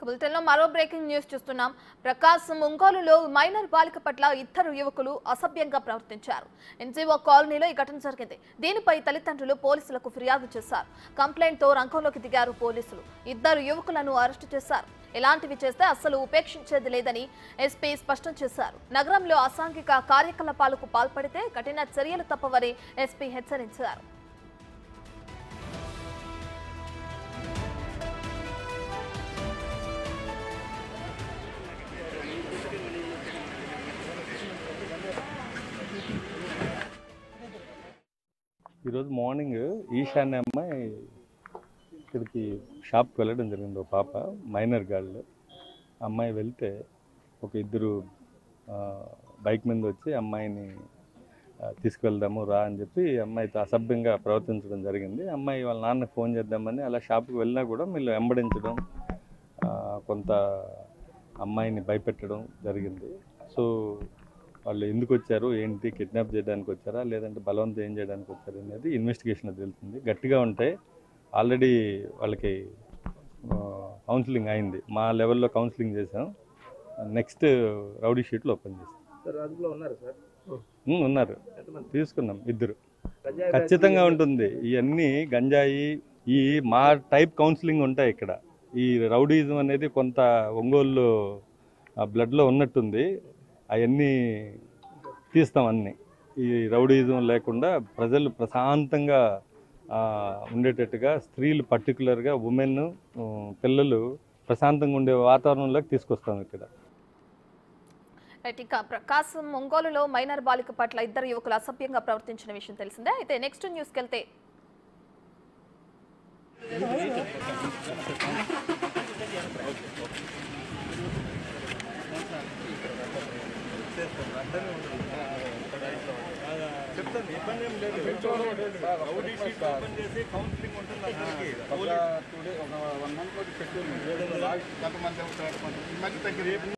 బులెటిన్లో మరో breaking news చూస్తున్నాం. ప్రకాశం ఒంగోలులో మైనర్ బాలిక పట్ల ఇద్దరు యువకులు అసభ్యంగా ప్రవర్తించారు. ఎన్జీఓ కాలనీలో ఈ ఘటన జరిగింది. దీనిపై తల్లిదండ్రులు పోలీసులకు ఫిర్యాదు చేశారు. కంప్లైంట్తో రంగంలోకి దిగారు పోలీసులు. ఇద్దరు యువకులను అరెస్టు చేశారు. ఇలాంటివి చేస్తే అస్సలు ఉపేక్షించేది లేదని ఎస్పీ స్పష్టం చేశారు. నగరంలో అసాంఘిక కార్యకలాపాలకు పాల్పడితే కఠిన చర్యలు తప్పవని ఎస్పీ హెచ్చరించారు. ఈరోజు మార్నింగ్ ఈశాన్య అమ్మాయి ఇక్కడికి షాప్కి వెళ్ళడం జరిగింది. ఒక పాప మైనర్ గాళ్ళు అమ్మాయి వెళ్తే ఒక ఇద్దరు బైక్ మీద వచ్చి అమ్మాయిని తీసుకువెళ్దాము రా అని చెప్పి అమ్మాయితో అసభ్యంగా ప్రవర్తించడం జరిగింది. అమ్మాయి వాళ్ళ నాన్నకి ఫోన్ చేద్దామని అలా షాప్కి వెళ్ళినా కూడా వీళ్ళు వెంబడించడం, కొంత అమ్మాయిని భయపెట్టడం జరిగింది. సో వాళ్ళు ఎందుకు వచ్చారు, ఏంటి, కిడ్నాప్ చేయడానికి వచ్చారా లేదంటే బలవంతం ఏం చేయడానికి వచ్చారు అనేది ఇన్వెస్టిగేషన్ తెలుస్తుంది. గట్టిగా ఉంటే ఆల్రెడీ వాళ్ళకి కౌన్సిలింగ్ అయింది. మా లెవెల్లో కౌన్సిలింగ్ చేసాం. నెక్స్ట్ రౌడీ షీట్లు ఓపెన్ చేస్తాం. ఉన్నారు, తీసుకున్నాం ఇద్దరు. ఖచ్చితంగా ఉంటుంది. ఇవన్నీ గంజాయి ఈ మా టైప్ కౌన్సిలింగ్ ఉంటాయి ఇక్కడ. ఈ రౌడీజం అనేది కొంత ఒంగోలు బ్లడ్లో ఉన్నట్టుంది. అవన్నీ తీస్తాం. అన్నీ ఈ రౌడీజం లేకుండా ప్రజలు ప్రశాంతంగా ఉండేటట్టుగా, స్త్రీలు పర్టికులర్గా ఉమెన్ పిల్లలు ప్రశాంతంగా ఉండే వాతావరణంలోకి తీసుకొస్తాం ఇక్కడ. ఇక ప్రకాశం ఒంగోలులో మైనర్ బాలిక పట్ల ఇద్దరు యువకులు అసభ్యంగా ప్రవర్తించిన విషయం తెలిసిందే. అయితే నెక్స్ట్ న్యూస్కి వెళ్తే చెప్తాను, ఇబ్బంది ఏం లేదు. రౌడీ షీట్ ఓపెన్ చేసి కౌన్సిలింగ్ ఉంటుంది. అందరికీ 2 days, ఒక 1 month వరకు చెప్తాను.